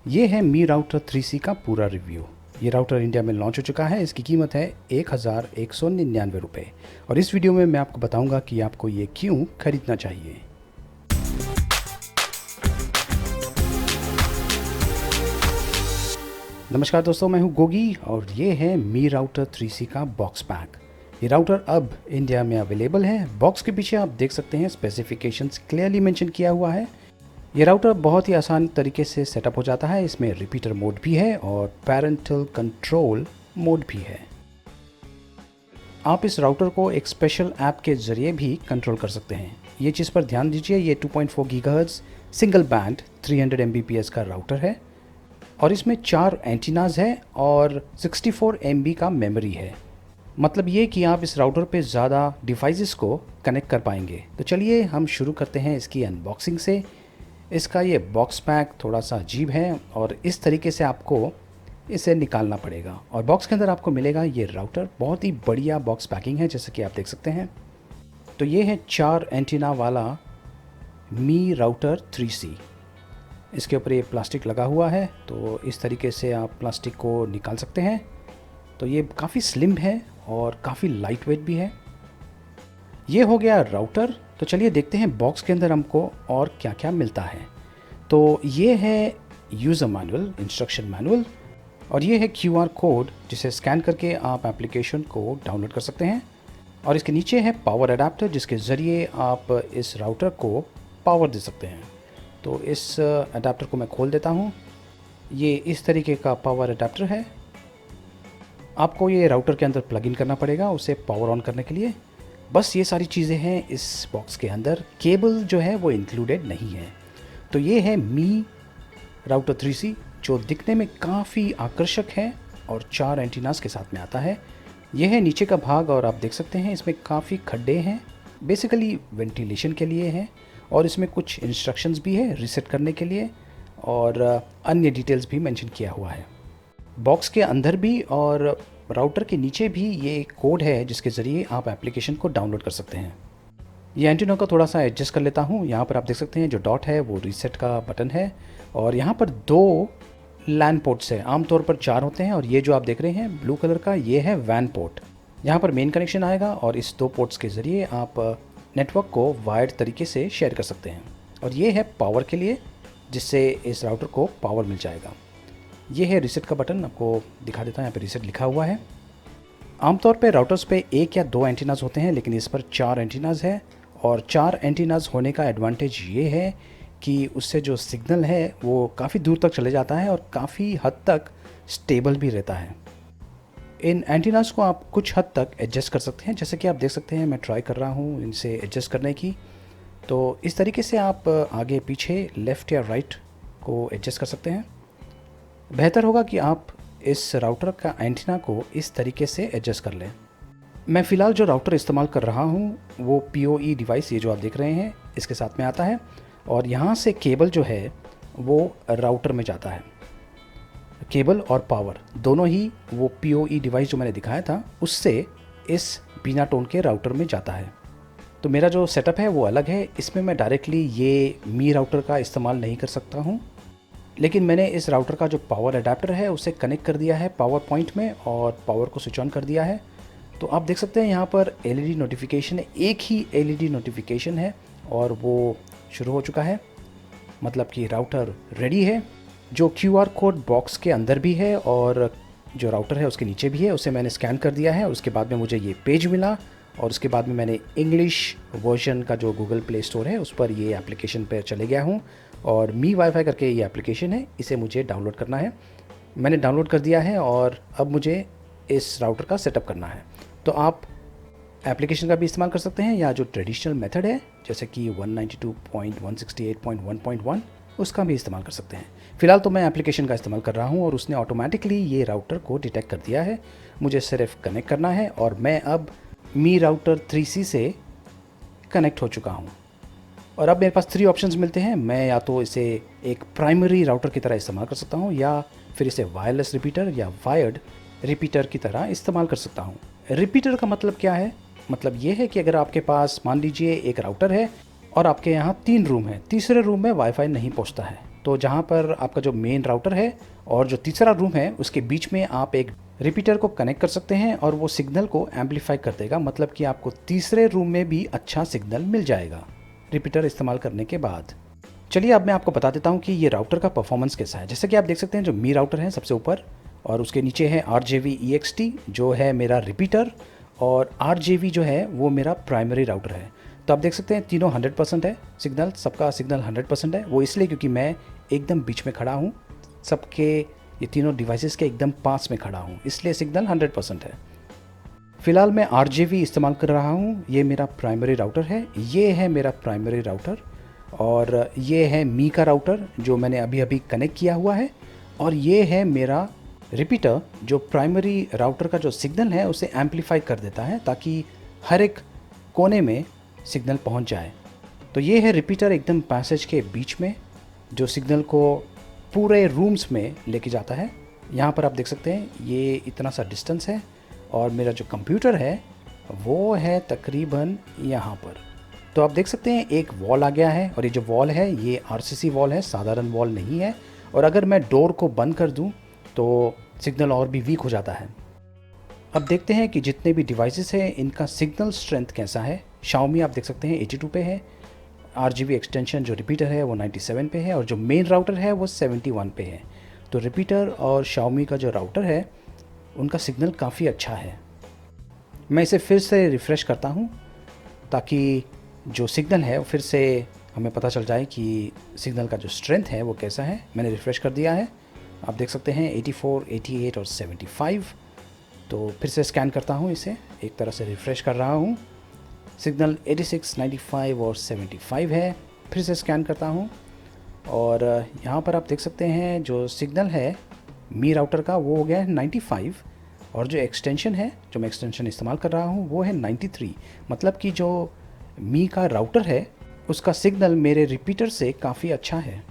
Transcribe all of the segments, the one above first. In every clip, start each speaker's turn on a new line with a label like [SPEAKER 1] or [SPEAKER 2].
[SPEAKER 1] ये है मी router 3C का पूरा रिव्यू। ये राउटर इंडिया में लॉन्च हो चुका है। इसकी कीमत है 1199 रुपये और इस वीडियो में मैं आपको बताऊंगा कि आपको ये क्यों खरीदना चाहिए। नमस्कार दोस्तों, मैं हूं गोगी और ये है मी राउटर 3C का बॉक्स पैक। ये राउटर अब इंडिया में अवेलेबल है। बॉक्स के पीछे आप देख सकते हैं स्पेसिफिकेशंस क्लियरली मेंशन किया हुआ है। ये राउटर बहुत ही आसान तरीके से सेटअप हो जाता है। इसमें रिपीटर मोड भी है और पैरेंटल कंट्रोल मोड भी है। आप इस राउटर को एक स्पेशल ऐप के ज़रिए भी कंट्रोल कर सकते हैं। ये चीज़ पर ध्यान दीजिए, ये 2.4 गीगाहर्ट्ज़ सिंगल बैंड 300 Mbps का राउटर है और इसमें 4 एंटीनाज है और 64 MB का मेमोरी है। मतलब ये कि आप इस राउटर पे ज़्यादा डिवाइसेस को कनेक्ट कर पाएंगे। तो चलिए हम शुरू करते हैं इसकी अनबॉक्सिंग से। इसका ये बॉक्स पैक थोड़ा सा अजीब है और इस तरीके से आपको इसे निकालना पड़ेगा और बॉक्स के अंदर आपको मिलेगा ये राउटर। बहुत ही बढ़िया बॉक्स पैकिंग है जैसे कि आप देख सकते हैं। तो ये है 4 एंटीना वाला मी राउटर 3C। इसके ऊपर ये प्लास्टिक लगा हुआ है, तो इस तरीके से आप प्लास्टिक को निकाल सकते हैं। तो ये काफ़ी स्लिम है और काफ़ी लाइट वेट भी है। ये हो गया राउटर। तो चलिए देखते हैं बॉक्स के अंदर हमको और क्या क्या मिलता है। तो ये है यूज़र मैनुअल, इंस्ट्रक्शन मैनुअल, और ये है QR कोड जिसे स्कैन करके आप एप्लीकेशन को डाउनलोड कर सकते हैं। और इसके नीचे है पावर अडेप्टर जिसके ज़रिए आप इस राउटर को पावर दे सकते हैं। तो इस अडेप्टर को मैं खोल देता हूँ। ये इस तरीके का पावर अडेप्टर है। आपको ये राउटर के अंदर प्लग इन करना पड़ेगा उसे पावर ऑन करने के लिए। बस ये सारी चीज़ें हैं इस बॉक्स के अंदर। केबल जो है वो इंक्लूडेड नहीं है। तो ये है मी राउटर 3C जो दिखने में काफ़ी आकर्षक है और 4 एंटीनास के साथ में आता है। यह है नीचे का भाग और आप देख सकते हैं इसमें काफ़ी खड्डे हैं, बेसिकली वेंटिलेशन के लिए है। और इसमें कुछ इंस्ट्रक्शंस भी है रीसेट करने के लिए और अन्य डिटेल्स भी मेंशन किया हुआ है। बॉक्स के अंदर भी और राउटर के नीचे भी ये कोड है जिसके ज़रिए आप एप्लीकेशन को डाउनलोड कर सकते हैं। ये एंटीना को थोड़ा सा एडजस्ट कर लेता हूँ। यहाँ पर आप देख सकते हैं जो डॉट है वो रीसेट का बटन है और यहाँ पर 2 लैन पोर्ट्स है। आमतौर पर 4 होते हैं और ये जो आप देख रहे हैं ब्लू कलर का ये है वैन पोर्ट। यहाँ पर मेन कनेक्शन आएगा और इस 2 पोर्ट्स के ज़रिए आप नेटवर्क को वायर्ड तरीके से शेयर कर सकते हैं। और ये है पावर के लिए जिससे इस राउटर को पावर मिल जाएगा। ये है रीसेट का बटन, आपको दिखा देता हूँ। यहाँ पे रीसेट लिखा हुआ है। आमतौर पे राउटर्स पे 1 या 2 एंटीनाज होते हैं लेकिन इस पर 4 एंटीनाज है और 4 एंटीनाज होने का एडवांटेज ये है कि उससे जो सिग्नल है वो काफ़ी दूर तक चले जाता है और काफ़ी हद तक स्टेबल भी रहता है। इन एंटीनास को आप कुछ हद तक एडजस्ट कर सकते हैं, जैसे कि आप देख सकते हैं मैं ट्राई कर रहा हूँ इनसे एडजस्ट करने की। तो इस तरीके से आप आगे पीछे लेफ़्ट या राइट को एडजस्ट कर सकते हैं। बेहतर होगा कि आप इस राउटर का एंटीना को इस तरीके से एडजस्ट कर लें। मैं फ़िलहाल जो राउटर इस्तेमाल कर रहा हूँ वो PoE डिवाइस, ये जो आप देख रहे हैं इसके साथ में आता है और यहाँ से केबल जो है वो राउटर में जाता है। केबल और पावर दोनों ही वो PoE डिवाइस जो मैंने दिखाया था उससे इस बीना टोन के राउटर में जाता है। तो मेरा जो सेटअप है वो अलग है। इसमें मैं डायरेक्टली ये मी राउटर का इस्तेमाल नहीं कर सकता हूँ, लेकिन मैंने इस राउटर का जो पावर अडेप्टर है उसे कनेक्ट कर दिया है पावर पॉइंट में और पावर को स्विच ऑन कर दिया है। तो आप देख सकते हैं यहाँ पर LED नोटिफिकेशन है, एक ही LED नोटिफिकेशन है और वो शुरू हो चुका है। मतलब कि राउटर रेडी है। जो QR कोड बॉक्स के अंदर भी है और जो राउटर है उसके नीचे भी है, उसे मैंने स्कैन कर दिया है। उसके बाद में मुझे ये पेज मिला और उसके बाद में मैंने इंग्लिश वर्जन का जो गूगल प्ले स्टोर है उस पर ये एप्लीकेशन पर चले गया हूँ और मी वाईफाई करके ये एप्लीकेशन है, इसे मुझे डाउनलोड करना है। मैंने डाउनलोड कर दिया है और अब मुझे इस राउटर का सेटअप करना है। तो आप एप्लीकेशन का भी इस्तेमाल कर सकते हैं या जो ट्रेडिशनल मेथड है जैसे कि 192.168.1.1 उसका भी इस्तेमाल कर सकते हैं। फ़िलहाल तो मैं एप्लीकेशन का इस्तेमाल कर रहा हूं और उसने ऑटोमेटिकली ये राउटर को डिटेक्ट कर दिया है। मुझे सिर्फ कनेक्ट करना है और मैं अब मी राउटर 3C से कनेक्ट हो चुका हूं। और अब मेरे पास 3 ऑप्शंस मिलते हैं। मैं या तो इसे एक प्राइमरी राउटर की तरह इस्तेमाल कर सकता हूँ या फिर इसे वायरलेस रिपीटर या वायर्ड रिपीटर की तरह इस्तेमाल कर सकता हूँ। रिपीटर का मतलब क्या है? मतलब ये है कि अगर आपके पास मान लीजिए एक राउटर है और आपके यहाँ 3 रूम है, तीसरे रूम में वाईफाई नहीं पहुँचता है, तो जहाँ पर आपका जो मेन राउटर है और जो तीसरा रूम है उसके बीच में आप एक रिपीटर को कनेक्ट कर सकते हैं और वो सिग्नल को एम्पलीफाई कर देगा, मतलब कि आपको तीसरे रूम में भी अच्छा सिग्नल मिल जाएगा रिपीटर इस्तेमाल करने के बाद। चलिए अब मैं आपको बता देता हूँ कि ये राउटर का परफॉर्मेंस कैसा है। जैसे कि आप देख सकते हैं जो मी राउटर है सबसे ऊपर, और उसके नीचे है RJV EXT जो है मेरा रिपीटर, और RJV जो है वो मेरा प्राइमरी राउटर है। तो आप देख सकते हैं तीनों 100% है सिग्नल, सबका सिग्नल 100% है। वो इसलिए क्योंकि मैं एकदम बीच में खड़ा हूँ, सबके ये तीनों डिवाइसेस के एकदम पास में खड़ा हूँ, इसलिए सिग्नल 100% है। फ़िलहाल मैं RJV इस्तेमाल कर रहा हूँ, ये मेरा प्राइमरी राउटर है, ये है मेरा प्राइमरी राउटर, और ये है मी का राउटर जो मैंने अभी अभी कनेक्ट किया हुआ है, और ये है मेरा रिपीटर जो प्राइमरी राउटर का जो सिग्नल है उसे एम्पलीफाई कर देता है ताकि हर एक कोने में सिग्नल पहुंच जाए। तो ये है रिपीटर एकदम पैसेज के बीच में जो सिग्नल को पूरे रूम्स में लेके जाता है। यहाँ पर आप देख सकते हैं ये इतना सा डिस्टेंस है, और मेरा जो कंप्यूटर है वो है तकरीबन यहाँ पर। तो आप देख सकते हैं एक वॉल आ गया है, और ये जो वॉल है ये RCC वॉल है, साधारण वॉल नहीं है। और अगर मैं डोर को बंद कर दूँ तो सिग्नल और भी वीक हो जाता है। अब देखते हैं कि जितने भी डिवाइसेस हैं इनका सिग्नल स्ट्रेंथ कैसा है। Xiaomi आप देख सकते हैं 82 पे है, RGB एक्सटेंशन जो रिपीटर है वो 97 पे है, और जो मेन राउटर है वो 71 पे है। तो रिपीटर और Xiaomi का जो राउटर है उनका सिग्नल काफ़ी अच्छा है। मैं इसे फिर से रिफ़्रेश करता हूँ ताकि जो सिग्नल है फिर से हमें पता चल जाए कि सिग्नल का जो स्ट्रेंथ है वो कैसा है। मैंने रिफ़्रेश कर दिया है, आप देख सकते हैं 84, 88 और 75। तो फिर से स्कैन करता हूँ, इसे एक तरह से रिफ़्रेश कर रहा हूँ। सिग्नल 86, 95 और 75 है। फिर से स्कैन करता हूँ, और यहाँ पर आप देख सकते हैं जो सिग्नल है मी राउटर का वो हो गया है 95, और जो एक्सटेंशन है, जो मैं एक्सटेंशन इस्तेमाल कर रहा हूँ वो है 93। मतलब कि जो मी का राउटर है उसका सिग्नल मेरे रिपीटर से काफ़ी अच्छा है।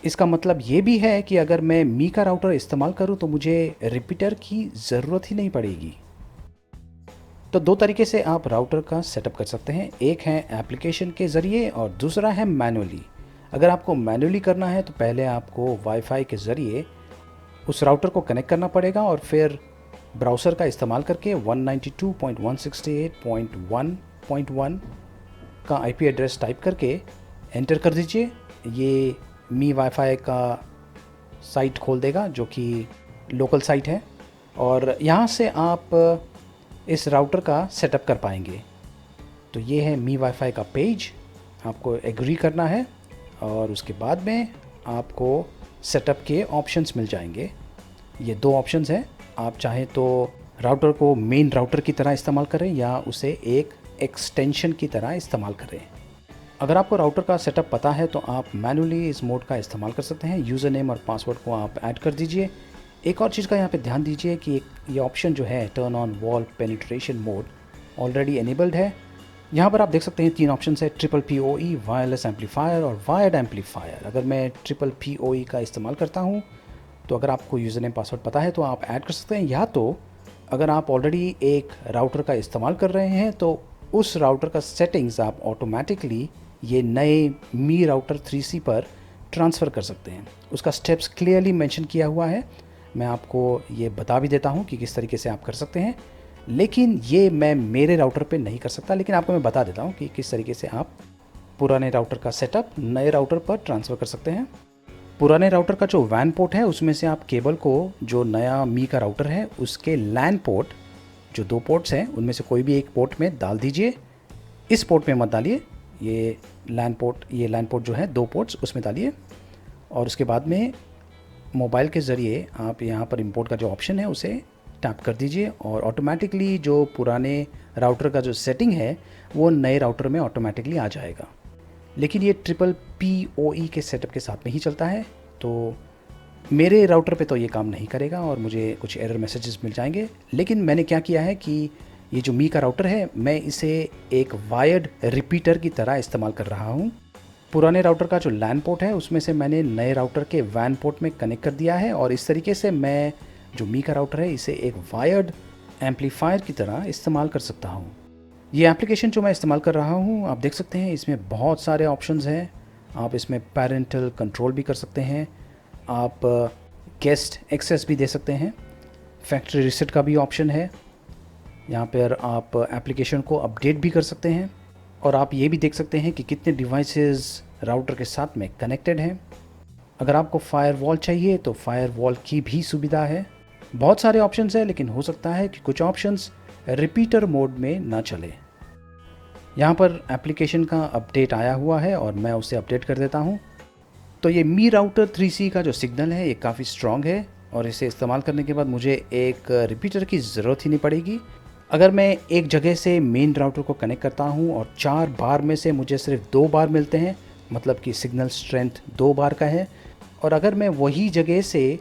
[SPEAKER 1] इसका मतलब ये भी है कि अगर मैं मी का राउटर इस्तेमाल करूँ तो मुझे रिपीटर की ज़रूरत ही नहीं पड़ेगी। तो दो तरीके से आप राउटर का सेटअप कर सकते हैं, एक है एप्लीकेशन के ज़रिए और दूसरा है मैनुअली। अगर आपको मैनुअली करना है तो पहले आपको वाईफाई के ज़रिए उस राउटर को कनेक्ट करना पड़ेगा, और फिर ब्राउज़र का इस्तेमाल करके 192.168.1.1 का IP एड्रेस टाइप करके एंटर कर दीजिए। ये मी वाईफाई का साइट खोल देगा जो कि लोकल साइट है, और यहाँ से आप इस राउटर का सेटअप कर पाएंगे। तो ये है मी वाईफाई का पेज, आपको एग्री करना है और उसके बाद में आपको सेटअप के ऑप्शंस मिल जाएंगे। ये दो ऑप्शंस हैं, आप चाहें तो राउटर को मेन राउटर की तरह इस्तेमाल करें या उसे एक एक्सटेंशन की तरह इस्तेमाल करें। अगर आपको राउटर का सेटअप पता है तो आप मैनुअली इस मोड का इस्तेमाल कर सकते हैं। यूज़र नेम और पासवर्ड को आप ऐड कर दीजिए। एक और चीज़ का यहाँ पे ध्यान दीजिए कि ये ऑप्शन जो है turn on wall penetration mode already enabled है। यहाँ पर आप देख सकते हैं तीन ऑप्शन है, ट्रिपल PoE, वायरलेस एम्पलीफायर और वायर्ड एम्पलीफायर। अगर मैं ट्रिपल PoE का इस्तेमाल करता हूँ तो अगर आपको यूज़र नेम पासवर्ड पता है तो आप ऐड कर सकते हैं, या तो अगर आप ऑलरेडी एक राउटर का इस्तेमाल कर रहे हैं तो उस राउटर का सेटिंग्स आप ऑटोमेटिकली ये नए मी राउटर 3C पर ट्रांसफ़र कर सकते हैं। उसका स्टेप्स क्लियरली मेंशन किया हुआ है, मैं आपको ये बता भी देता हूँ कि किस तरीके से आप कर सकते हैं, लेकिन ये मैं मेरे राउटर पे नहीं कर सकता, लेकिन आपको मैं बता देता हूँ कि किस तरीके से आप पुराने राउटर का सेटअप नए राउटर पर ट्रांसफ़र कर सकते हैं। पुराने राउटर का जो वैन पोर्ट है उसमें से आप केबल को जो नया मी का राउटर है उसके लैन पोर्ट, जो दो पोर्ट्स हैं उनमें से कोई भी एक पोर्ट में डाल दीजिए। इस पोर्ट में मत डालिए, ये लैन पोर्ट जो है दो पोर्ट्स उसमें डालिए, और उसके बाद में मोबाइल के ज़रिए आप यहाँ पर इंपोर्ट का जो ऑप्शन है उसे टैप कर दीजिए, और ऑटोमेटिकली जो पुराने राउटर का जो सेटिंग है वो नए राउटर में ऑटोमेटिकली आ जाएगा। लेकिन ये ट्रिपल PoE के सेटअप के साथ में ही चलता है, तो मेरे राउटर पे तो ये काम नहीं करेगा और मुझे कुछ एरर मैसेजेस मिल जाएंगे। लेकिन मैंने क्या किया है कि ये जो मी का राउटर है मैं इसे एक वायर्ड रिपीटर की तरह इस्तेमाल कर रहा हूँ। पुराने राउटर का जो लैन पोर्ट है उसमें से मैंने नए राउटर के वैन पोर्ट में कनेक्ट कर दिया है, और इस तरीके से मैं जो मी का राउटर है इसे एक वायर्ड एम्पलीफायर की तरह इस्तेमाल कर सकता हूँ। ये एप्लीकेशन जो मैं इस्तेमाल कर रहा हूँ आप देख सकते हैं इसमें बहुत सारे ऑप्शंस हैं। आप इसमें पेरेंटल कंट्रोल भी कर सकते हैं, आप गेस्ट एक्सेस भी दे सकते हैं, फैक्ट्री रीसेट का भी ऑप्शन है। यहाँ पर आप एप्लीकेशन को अपडेट भी कर सकते हैं और आप ये भी देख सकते हैं कि कितने डिवाइसेस राउटर के साथ में कनेक्टेड हैं। अगर आपको फायरवॉल चाहिए तो फायरवॉल की भी सुविधा है। बहुत सारे ऑप्शंस हैं, लेकिन हो सकता है कि कुछ ऑप्शंस रिपीटर मोड में ना चले। यहाँ पर एप्लीकेशन का अपडेट आया हुआ है और मैं उसे अपडेट कर देता हूँ। तो ये मी राउटर 3C का जो सिग्नल है ये काफ़ी स्ट्रॉन्ग है और इसे इस्तेमाल करने के बाद मुझे एक रिपीटर की ज़रूरत ही नहीं पड़ेगी। अगर मैं एक जगह से मेन राउटर को कनेक्ट करता हूँ और 4 बार में से मुझे सिर्फ 2 बार मिलते हैं, मतलब कि सिग्नल स्ट्रेंथ 2 बार का है, और अगर मैं वही जगह से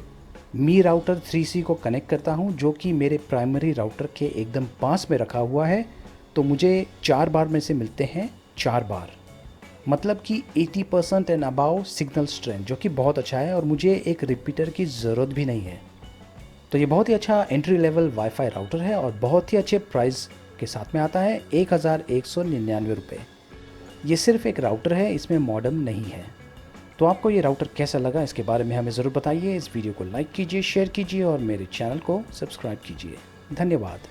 [SPEAKER 1] मी राउटर 3C को कनेक्ट करता हूँ जो कि मेरे प्राइमरी राउटर के एकदम पास में रखा हुआ है, तो मुझे 4 बार में से मिलते हैं 4 बार, मतलब कि 80% एंड अबाव सिग्नल स्ट्रेंथ, जो कि बहुत अच्छा है और मुझे एक रिपीटर की ज़रूरत भी नहीं है। तो ये बहुत ही अच्छा एंट्री लेवल वाईफाई राउटर है और बहुत ही अच्छे प्राइस के साथ में आता है, 1199 रुपये। ये सिर्फ एक राउटर है, इसमें मॉडेम नहीं है। तो आपको ये राउटर कैसा लगा इसके बारे में हमें ज़रूर बताइए। इस वीडियो को लाइक कीजिए, शेयर कीजिए और मेरे चैनल को सब्सक्राइब कीजिए। धन्यवाद।